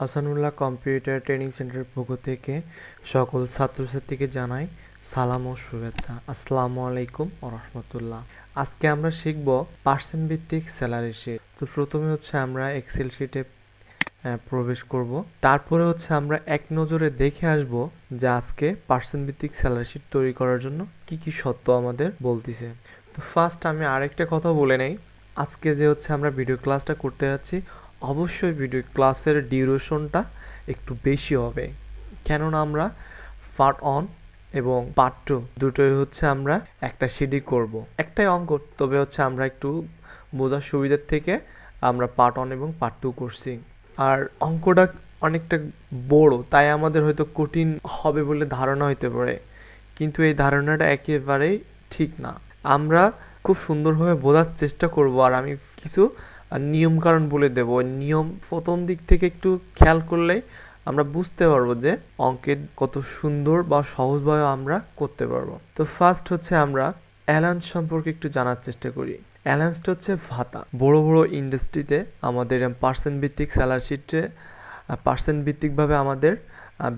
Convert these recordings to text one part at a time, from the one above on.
Ahsanullah computer training সেন্টারের পক্ষ থেকে সকল ছাত্রছাত্রীকে জানাই সালাম ও শুভেচ্ছা। আসসালামু আলাইকুম ওয়া রাহমাতুল্লাহ। আজকে আমরা শিখব পার্সেন্ট ভিত্তিক স্যালারি শিট। তো প্রথমে হচ্ছে আমরা এক্সেল শিটে প্রবেশ করব। তারপরে হচ্ছে আমরা এক নজরে দেখে আসব যে আজকে পার্সেন্ট ভিত্তিক স্যালারি শিট তৈরি করার জন্য কি কি শর্ত আমাদের বলতিছে। তো ফার্স্ট আমি আরেকটা কথা বলে নেই, আজকে যে হচ্ছে আমরা ভিডিও ক্লাসটা করতে যাচ্ছি, অবশ্যই ভিডিও ক্লাসের ডিউরেশনটা একটু বেশি হবে, কেননা আমরা পার্ট অন এবং পার্ট টু দুটোই হচ্ছে আমরা একটা শিটই করব। একটাই অঙ্ক, তবে হচ্ছে আমরা একটু বোঝার সুবিধার থেকে আমরা পার্ট অন এবং পার্ট টু করছি। আর অঙ্কটা অনেকটা বড়, তাই আমাদের হয়তো কঠিন হবে বলে ধারণা হইতে পারে, কিন্তু এই ধারণাটা একেবারেই ঠিক না। আমরা খুব সুন্দরভাবে বোঝার চেষ্টা করব, আর আমি কিছু নিয়মকানুন বলে দেব। নিয়ম প্রথম দিক থেকে একটু খেয়াল করলেই আমরা বুঝতে পারবো যে অঙ্কের কত সুন্দর বা সহজভাবে আমরা করতে পারবো। তো ফার্স্ট হচ্ছে আমরা অ্যালাউন্স সম্পর্কে একটু জানার চেষ্টা করি। অ্যালাউন্সটা হচ্ছে ভাতা। বড় বড় ইন্ডাস্ট্রিতে আমাদের পার্সেন্ট ভিত্তিক স্যালারি শিটে পার্সেন্ট ভিত্তিকভাবে আমাদের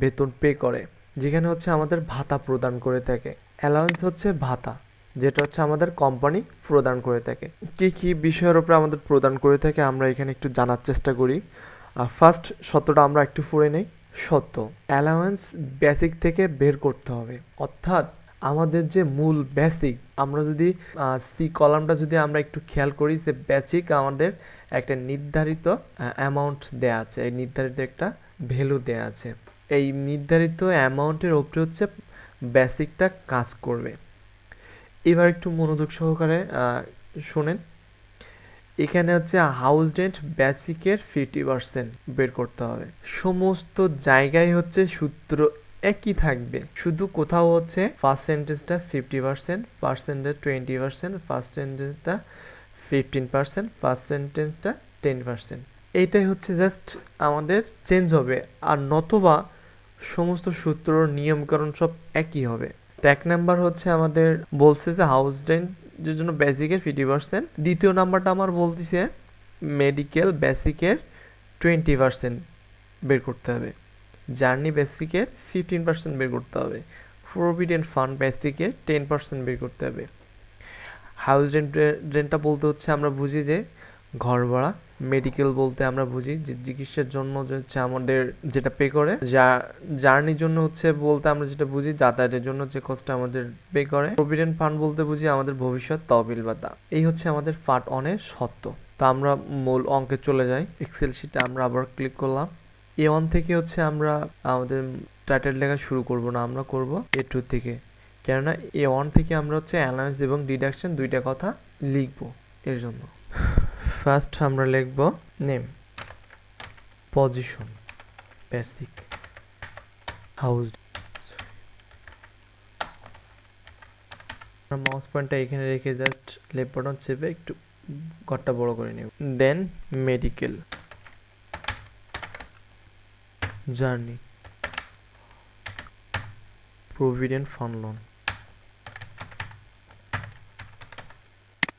বেতন পে করে, যেখানে হচ্ছে আমাদের ভাতা প্রদান করে থাকে। অ্যালাউন্স হচ্ছে ভাতা, যেটা হচ্ছে আমাদের কোম্পানি প্রদান করে থাকে। কি কি বিষয়ের উপরে আমাদের প্রদান করে থাকে আমরা এখানে একটু জানার চেষ্টা করি। ফার্স্ট সত্যটা আমরা একটু পড়ে নেই। সত্য, অ্যালাউন্স বেসিক থেকে বের করতে হবে, অর্থাৎ আমাদের যে মূল বেসিক, আমরা যদি সি কলামটা যদি আমরা একটু খেয়াল করি, যে বেসিক আমাদের একটা নির্ধারিত অ্যামাউন্ট দেয়া আছে, এই নির্ধারিত একটা ভ্যালু দেয়া আছে। এই নির্ধারিত অ্যামাউন্টের উপরে হচ্ছে বেসিকটা কাজ করবে। এবার একটু মনোযোগ সহকারে শোনেন। এখানে হচ্ছে হাউস রেন্ট বেসিকের 50% বের করতে হবে। সমস্ত জায়গায় হচ্ছে সূত্র একই থাকবে, শুধু কোথাও হচ্ছে পার্সেন্টেজটা 50%, পার্সেন্টেজ 20%, পার্সেন্টেজটা 15%, পার্সেন্টেজটা 10%। এইটাই হচ্ছে জাস্ট আমাদের চেঞ্জ হবে, আর নতবা সমস্ত সূত্র নিয়মকানুন সব একই হবে। তো এক নাম্বার হচ্ছে আমাদের বলছে যে হাউস রেন্ট যে জন্য বেসিকের 50%, দ্বিতীয় নাম্বারটা আমার বলতেছে মেডিকেল বেসিকের 20% বের করতে হবে, জার্নি বেসিকের 15% বের করতে হবে, প্রভিডেন্ট ফান্ড বেসিকের 10% বের করতে হবে। হাউস রেন্টটা বলতে হচ্ছে আমরা বুঝি যে ঘর ভাড়া, মেডিকেল বলতে আমরা বুঝি যে চিকিৎসার জন্য যে হচ্ছে আমাদের যেটা পে করে, জার্নির জন্য হচ্ছে বলতে আমরা যেটা বুঝি যাতায়াতের জন্য যে কষ্ট আমাদের পে করে, প্রভিডেন্ট ফান্ড বলতে বুঝি আমাদের ভবিষ্যৎ তহবিল ভাতা। এই হচ্ছে আমাদের পার্ট অনের সত্য। তো আমরা মূল অঙ্কে চলে যাই। এক্সেল শিটে আমরা আবার ক্লিক করলাম। A1 থেকে হচ্ছে আমরা আমাদের টাইটেল লেখা শুরু করব না, আমরা করব A2 থেকে, কেননা A1 থেকে আমরা হচ্ছে অ্যালাউন্স এবং ডিডাকশন দুইটা কথা লিখব। এর জন্য ফার্স্ট আমরা লিখব নেম, পজিশন, বেসিক, হাউস। আমরা মাউস পয়েন্টটা এখানে রেখে জাস্ট লেফট বাটন চেপে একটু ঘরটা বড় করে নেব। Then medical, journey, provident fund loan.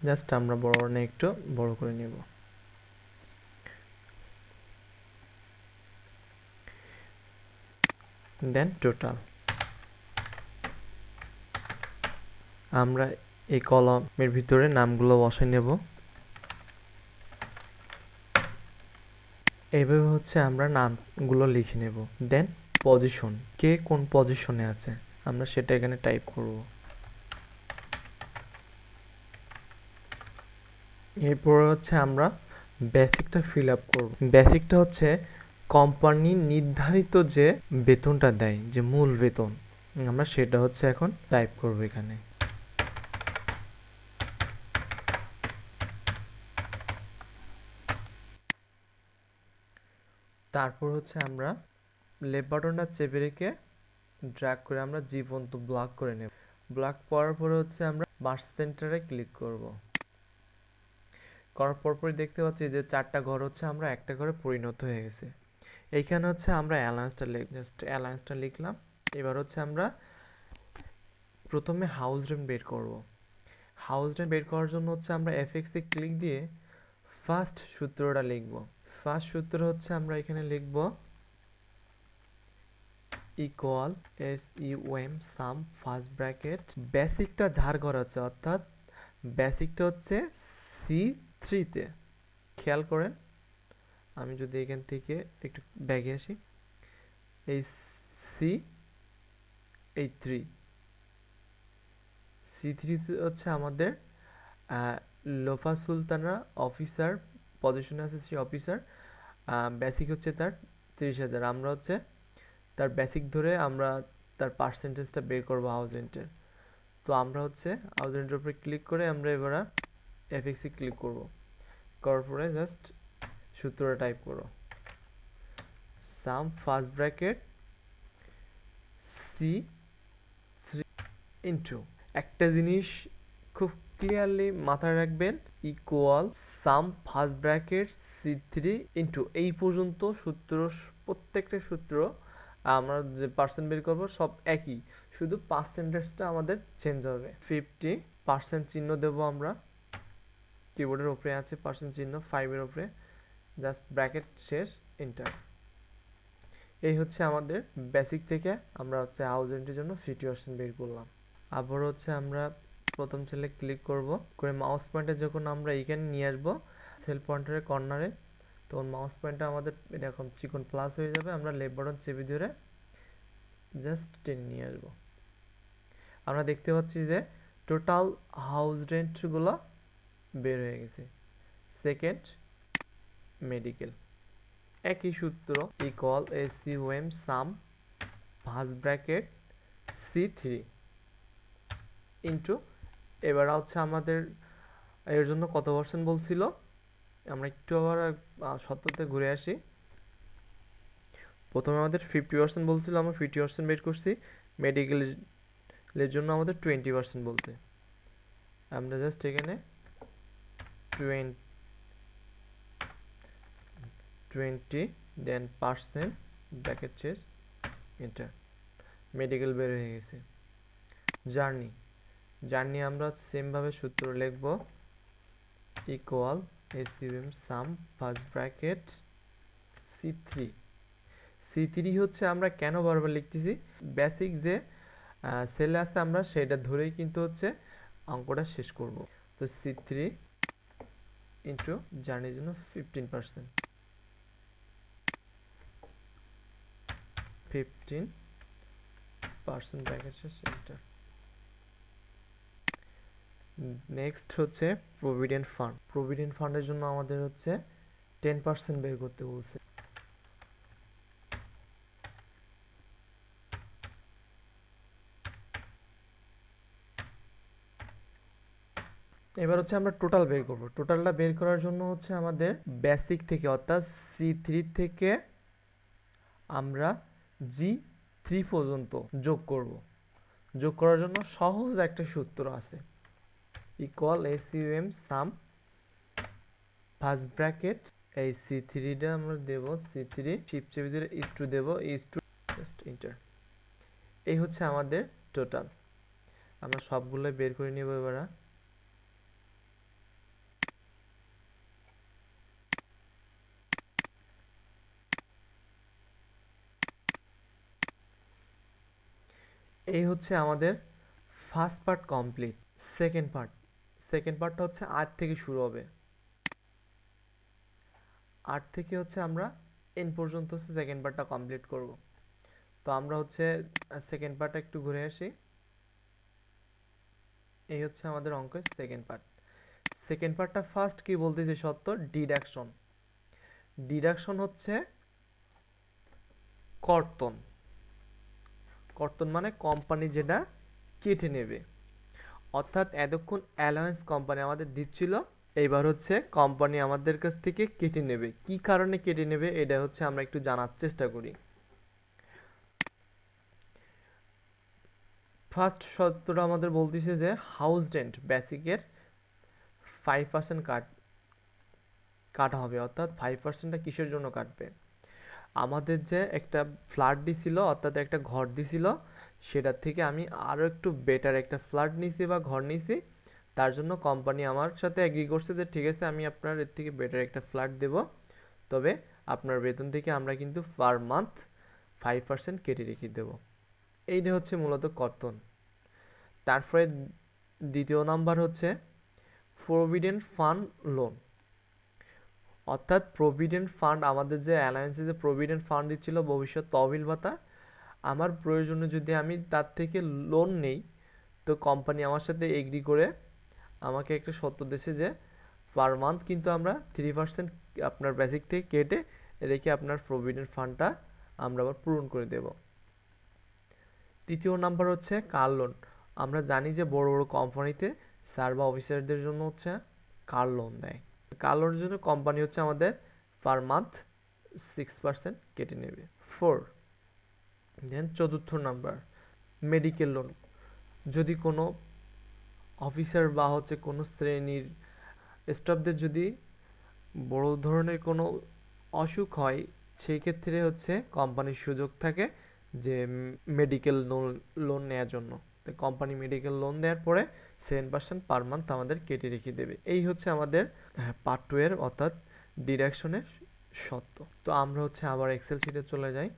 Just আমরা বড় না একটু বড় করে নেব। Then total. আমরা এই কলামের ভিতরে নামগুলো বসাই নেব। এইভাবে হচ্ছে আমরা নামগুলো লিখে নেব। দেন পজিশন, কে কোন পজিশনে আছে আমরা সেটা এখানে টাইপ করব। এরপর হচ্ছে আমরা বেসিকটা ফিল আপ করব। বেসিকটা হচ্ছে কোম্পানি নির্ধারিত যে বেতনটা দেয়, যে মূল বেতন, আমরা সেটা হচ্ছে এখন টাইপ করব এখানে। তারপর হচ্ছে আমরা লেফট বাটনটা চেপে রেখে ড্র্যাগ করে আমরা জীবন্ত ব্লক করে নেব। ব্লক করার পরে হচ্ছে আমরা মার্জ সেন্টারে ক্লিক করব। করার পরপরই দেখতে পাচ্ছি যে 4টা ঘর হচ্ছে আমরা একটা ঘরে পরিণত হয়ে গেছে। এইখানে হচ্ছে আমরা অ্যালায়েন্সটা লিখলাম। এবার হচ্ছে আমরা প্রথমে হাউস রেন্ট বের করব। হাউস রেন্ট বের করার জন্য হচ্ছে আমরা এফএক্সে ক্লিক দিয়ে ফার্স্ট সূত্রটা লিখব। ফার্স্ট সূত্র হচ্ছে আমরা এখানে লিখব equal SUM sum first bracket বেসিকটা ঝাড় করা হচ্ছে, অর্থাৎ বেসিকটা হচ্ছে C3-তে। খেয়াল করেন, আমি যদি এখান থেকে একটু ব্যাগে আসি, এই C3 হচ্ছে আমাদের লোফা সুলতানা অফিসার পজিশনে আছে, সে অফিসার। বেসিক হচ্ছে তার 30,000। আমরা হচ্ছে তার বেসিক ধরে আমরা তার পার্সেন্টেজটা বের করবো হাউস রেন্টের। তো আমরা হচ্ছে হাউস রেন্টের উপরে ক্লিক করে আমরা এবার FX-এ ক্লিক করব, করার পরে জাস্ট সূত্রটা টাইপ করো, সাম ফার্স্ট ব্র্যাকেট C3 ইন্টু, একটা জিনিস খুব ক্লিয়ারলি মাথায় রাখবেন, ইকুয়াল সাম ফার্স্ট ব্র্যাকেট C3 ইন্টু, এই পর্যন্ত সূত্র, প্রত্যেকটা সূত্র আমরা যে পার্সেন্ট বের করবো সব একই, শুধু পার্সেন্টেজটা আমাদের চেঞ্জ হবে। 50% চিহ্ন দেবো আমরা, কিবোর্ডের উপরে আছে পার্সেন্ট চিহ্ন 5-এর উপরে, জাস্ট ব্র্যাকেট শেষ, এন্টার। এই হচ্ছে আমাদের বেসিক থেকে আমরা হচ্ছে হাউস রেন্টের জন্য 50% বের করলাম। আবার হচ্ছে আমরা প্রথম সেলে ক্লিক করব, করে মাউস পয়েন্টে যখন আমরা এইখানে নিয়ে আসবো সেল পয়েন্টারের কর্নারে, তখন মাউস পয়েন্টটা আমাদের এরকম চিকন প্লাস হয়ে যাবে, আমরা লেফট বাটন চেপে ধরে জাস্ট টেনে নিয়ে আসবো। আমরা দেখতে পাচ্ছি যে টোটাল হাউস রেন্টগুলো বের হয়ে গেছে। সেকেন্ড মেডিকেল, একই সূত্র, equal SUM sum first bracket C3 into, এবার হচ্ছে আমাদের এর জন্য কত পার্সেন্ট বলছিল, আমরা একটু আবার সত্যতে ঘুরে আসি। প্রথমে আমাদের 50% বলছিল, আমরা 50% বের করছি। মেডিকেলের জন্য আমাদের 20% বলছে, আমরা জাস্ট এখানে 20 দেন পার্সেন্ট ব্র্যাকেট শেষ, এন্টার। মেডিকেল বের হয়ে গেছে। জার্নি আমরা সেমভাবে সূত্র লিখব, equal SUM sum first bracket C3 হচ্ছে আমরা কেন বারবার লিখতেছি, বেসিক যে সেলে আছে আমরা সেটা ধরেই কিন্তু হচ্ছে অঙ্কটা শেষ করব। তো C3 ইন্টু জার্নির জন্য 15% ব্র্যাকেট শেষ, এন্টার। নেক্সট হচ্ছে প্রভিডেন্ট ফান্ডের জন্য আমাদের হচ্ছে 10% বের করতে বলছে। এবার হচ্ছে আমরা টোটাল বের করব। টোটালটা বের করার জন্য হচ্ছে আমাদের বেসিক থেকে অর্থাৎ C3 থেকে আমরা G3 পর্যন্ত যোগ করব। যোগ করার জন্য সহজ একটা সূত্র আছে, equal SUM sum first bracket, এই C3টা আমরা দেব, C3 শিফট চেপে ধরে is to Dev, is to just enter. এই হচ্ছে আমাদের টোটাল। আমরা সবগুলো বের করে নেব এবার। এই হচ্ছে আমাদের ফার্স্ট পার্ট কমপ্লিট। সেকেন্ড পার্টটা হচ্ছে 8 থেকে শুরু হবে, 8 থেকে হচ্ছে আমরা এন পর্যন্ত হচ্ছে সেকেন্ড পার্টটা কমপ্লিট করব। তো আমরা হচ্ছে সেকেন্ড পার্টটা একটু ঘুরে আসি। এই হচ্ছে আমাদের অঙ্কের সেকেন্ড পার্টটা ফার্স্ট কি বলতেছে, সত্য ডিডাকশন হচ্ছে কর্তন মানে কোম্পানি যেটা কেটে নেবে, অর্থাৎ এতক্ষণ অ্যালায়েন্স কোম্পানি আমাদের দিচ্ছিল, এইবার হচ্ছে কোম্পানি আমাদের কাছ থেকে কেটে নেবে। কি কারণে কেটে নেবে এটা হচ্ছে আমরা একটু জানার চেষ্টা করি। ফার্স্ট শর্তটা আমাদের বলতেছে যে হাউস রেন্ট বেসিকের 5% কাটা হবে, অর্থাৎ 5%টা কিসের জন্য কাটবে, আমাদের যে একটা ফ্ল্যাট দিছিল অর্থাৎ একটা ঘর দিছিল, সেটার থেকে আমি আরও একটু বেটার একটা ফ্ল্যাট নিছি বা ঘর নিছি, তার জন্য কোম্পানি আমার সাথে এগ্রি করছে যে ঠিক আছে আমি আপনার এর থেকে বেটার একটা ফ্ল্যাট দেব, তবে আপনার বেতন থেকে আমরা কিন্তু পার মান্থ 5% কেটে রেখে দেব। এইটা হচ্ছে মূলত কর্তন। তারপরে দ্বিতীয় নাম্বার হচ্ছে প্রভিডেন্ট ফান্ড লোন, অর্থাৎ প্রভিডেন্ট ফান্ড আমাদের যে অ্যালায়েন্সে যে প্রভিডেন্ট ফান্ড দিচ্ছিল ভবিষ্যৎ তহবিল ভাতা, আমার প্রয়োজনে যদি আমি তার থেকে লোন নেই, তো কোম্পানি আমার সাথে এগ্রি করে আমাকে একটা শর্ত দিয়েছে যে পার মান্থ কিন্তু আমরা 3% আপনার বেসিক থেকে কেটে রেখে আপনার প্রভিডেন্ট ফান্ডটা আমরা আবার পূরণ করে দেব। তৃতীয় নাম্বার হচ্ছে কার লোন। আমরা জানি যে বড় বড় কোম্পানিতে স্যার বা অফিসারদের জন্য হচ্ছে কার লোন দেয়। কার লোনের জন্য কোম্পানি হচ্ছে আমাদের পার মান্থ 6% কেটে নেবে। 4 দেন চতুর্থ নাম্বার মেডিকেল লোন। যদি কোনো অফিসার বা হচ্ছে কোনো শ্রেণীর স্টাফদের যদি বড় ধরনের কোনো অসুখ হয়, সেই ক্ষেত্রে হচ্ছে কোম্পানির সুযোগ থাকে যে মেডিকেল লোন নেওয়ার জন্য। তো কোম্পানি মেডিকেল লোন দেওয়ার পরে 7% পার মান্থ আমাদের কেটে রেখে দেবে। এই হচ্ছে আমাদের পার্ট 2 এর অর্থাৎ ডিডাকশনের শর্ত। তো আমরা হচ্ছে আবার এক্সেল শিটে চলে যাই।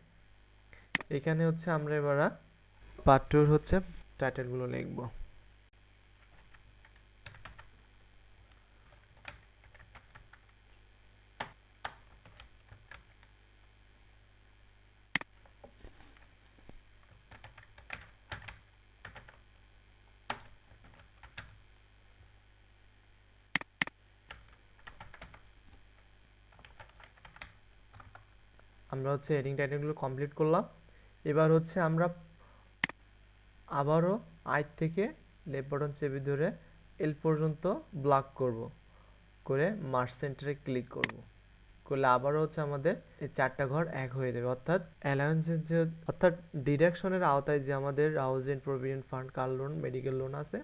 এখানে হচ্ছে আমরা এবার পার্ট 2 এর হচ্ছে টাইটেলগুলো লিখব। আমরা হচ্ছে হেডিং টাইটেলগুলো কমপ্লিট করলাম। এবার হচ্ছে আমরা আবারও আই থেকে লেফট বাটন চেপে ধরে এল পর্যন্ত ব্লক করব, করে মার্জ সেন্টারে ক্লিক করব, করলে আবারও হচ্ছে আমাদের এই 4টা ঘর এক হয়ে যাবে। অর্থাৎ অ্যালাউন্সের যে অর্থাৎ ডিডাকশনের আওতায় যে আমাদের housing provident fund, car loan, medical loan আছে,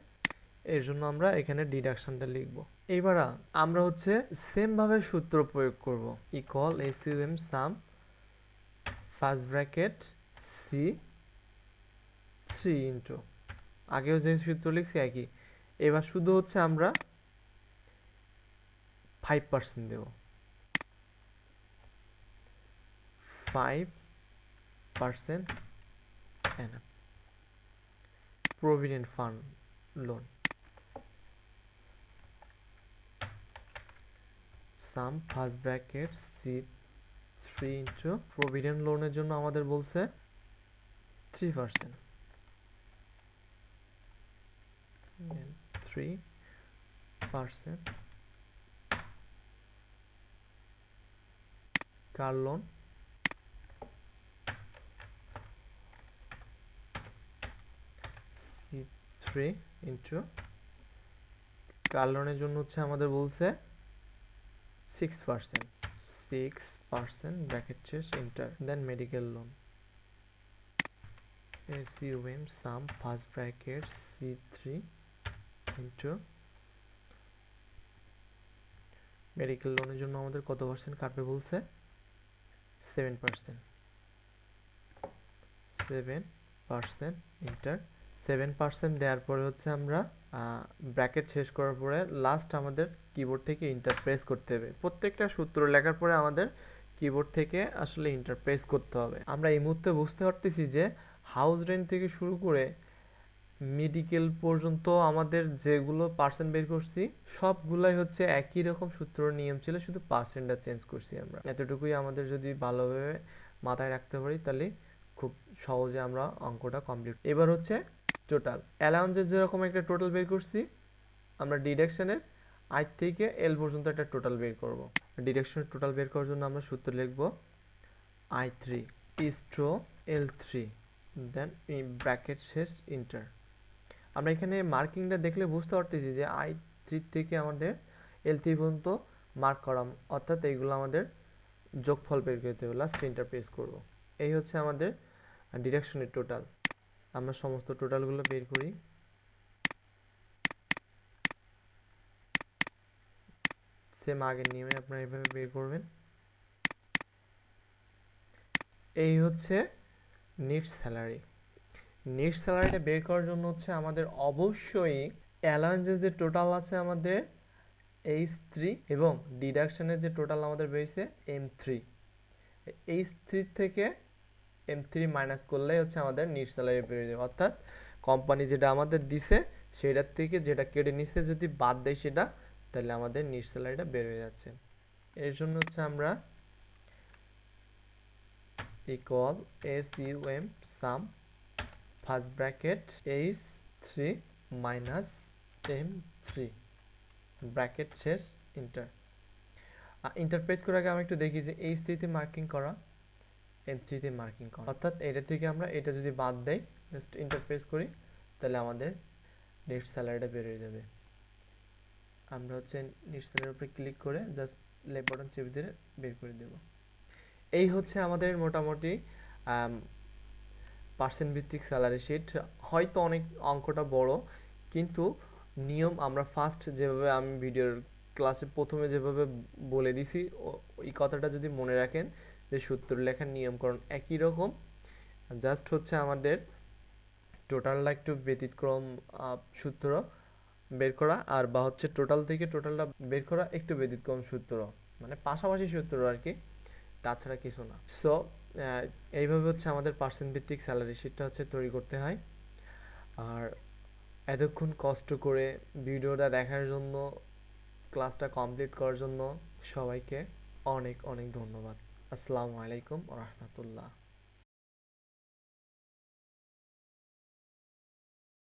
এর জন্য আমরা এখানে ডিডাকশনটা লিখব। এইবার আমরা হচ্ছে সেমভাবে সূত্র প্রয়োগ করব। Equal S U M sum first bracket C 3 into আগেও যে সূত্র লিখছি একই। এবার শুধু হচ্ছে আমরা 5% দেব। 5% provident fund loan sum first bracket C 3 into provident লোনের জন্য আমাদের বলছে 3%, then 3% car loan C3 into car লোনের জন্য হচ্ছে আমাদের বলছে 6% ব্র্যাকেট শেষ enter, then medical loan S U M sum first bracket C3 into medical লোনের জন্য আমাদের কত পার্সেন্ট কাটবে বলছে 7%, 7% ইন্টার। 7% দেওয়ার পরে হচ্ছে আমরা ব্র্যাকেট শেষ করার পরে লাস্ট আমাদের কিবোর্ড থেকে ইন্টার প্রেস করতে হবে। প্রত্যেকটা সূত্র লেখার পরে আমাদের কিবোর্ড থেকে আসলে ইন্টার প্রেস করতে হবে। আমরা এই মুহূর্তে বুঝতে পারতেছি যে হাউস রেন্ট থেকে শুরু করে মেডিকেল পর্যন্ত আমাদের যেগুলো পার্সেন্ট বের করছি সবগুলাই হচ্ছে একই রকম সূত্র নিয়ম ছিল, শুধু পার্সেন্টটা চেঞ্জ করছি আমরা। এতটুকুই আমাদের যদি ভালোভাবে মাথায় রাখতে পারি তাহলে খুব সহজে আমরা অঙ্কটা কমপ্লিট। এবার হচ্ছে টোটাল অ্যালাউন্সের যেরকম একটা টোটাল বের করছি, আমরা ডিডাকশনের আই থেকে এল পর্যন্ত একটা টোটাল বের করব। ডিডাকশনের টোটাল বের করার জন্য আমরা সূত্র লিখব I3 is to L3, then bracket শেষ ইন্টার। আমরা এখানে মার্কিংটা দেখলে বুঝতে পারতেছি যে I3 থেকে আমাদের L3 পর্যন্ত মার্ক করা, অর্থাৎ এইগুলো আমাদের যোগফল বের করতে হবে, লাস্ট ইন্টার প্রেস করব। এই হচ্ছে আমাদের ডিডাকশনের টোটাল। আমরা সমস্ত টোটালগুলো বের করি। সেম আগের নিয়মে আপনারা এইভাবে বের করবেন। এই হচ্ছে নেট স্যালারি। নেট স্যালারিটা বের করার জন্য হচ্ছে আমাদের অবশ্যই অ্যালাউন্সের যে টোটাল আছে আমাদের H3 এবং ডিডাকশনের যে টোটাল আমাদের বেরিয়েছে M3, H3 থেকে M3 মাইনাস করলেই হচ্ছে আমাদের নিট স্যালারি বেরিয়ে যাবে, অর্থাৎ কোম্পানি যেটা আমাদের দিছে সেটার থেকে যেটা কেটে নিচ্ছে যদি বাদ দেয় সেটা, তাহলে আমাদের নিট স্যালারিটা বের হয়ে যাচ্ছে। এর জন্য হচ্ছে আমরা equal SUM sum first bracket H3 minus M3 bracket শেষ ইন্টার। ইন্টারপ্রেস করার আগে আমি একটু দেখি যে H3 তে মার্কিং করা, M3 তে মার্কিং করা, অর্থাৎ এটা থেকে আমরা এটা যদি বাদ দেই, জাস্ট ইন্টারপ্রেস করি, তাহলে আমাদের নেট স্যালারিটা বের হয়ে যাবে। আমরা হচ্ছে নেট স্যালারির উপরে ক্লিক করে জাস্ট লেফট বাটন চেপে দিয়ে বের করে দেব। এই হচ্ছে আমাদের মোটামুটি পার্সেন্ট ভিত্তিক স্যালারি শিট। হয়তো অনেক অঙ্কটা বড়, কিন্তু নিয়ম আমরা ফার্স্ট যেভাবে আমি ভিডিওর ক্লাসে প্রথমে যেভাবে বলে দিছি ওই কথাটা যদি মনে রাখেন যে সূত্র লেখার নিয়মকরণ একই রকম, জাস্ট হচ্ছে আমাদের টোটালটা একটু ব্যতিক্রম সূত্র বের করা, আর বা হচ্ছে টোটাল থেকে টোটালটা বের করা একটু ব্যতিক্রম সূত্র, মানে পাশাপাশি সূত্র আর কি, তাছাড়া কিছু না। সো এইভাবে হচ্ছে আমাদের পার্সেন্ট ভিত্তিক স্যালারি শিটটা হচ্ছে তৈরি করতে হয়। আর এতক্ষণ কষ্ট করে ভিডিওটা দেখার জন্য, ক্লাসটা কমপ্লিট করার জন্য সবাইকে অনেক অনেক ধন্যবাদ। আসসালামু আলাইকুম ওয়া রাহমাতুল্লাহ।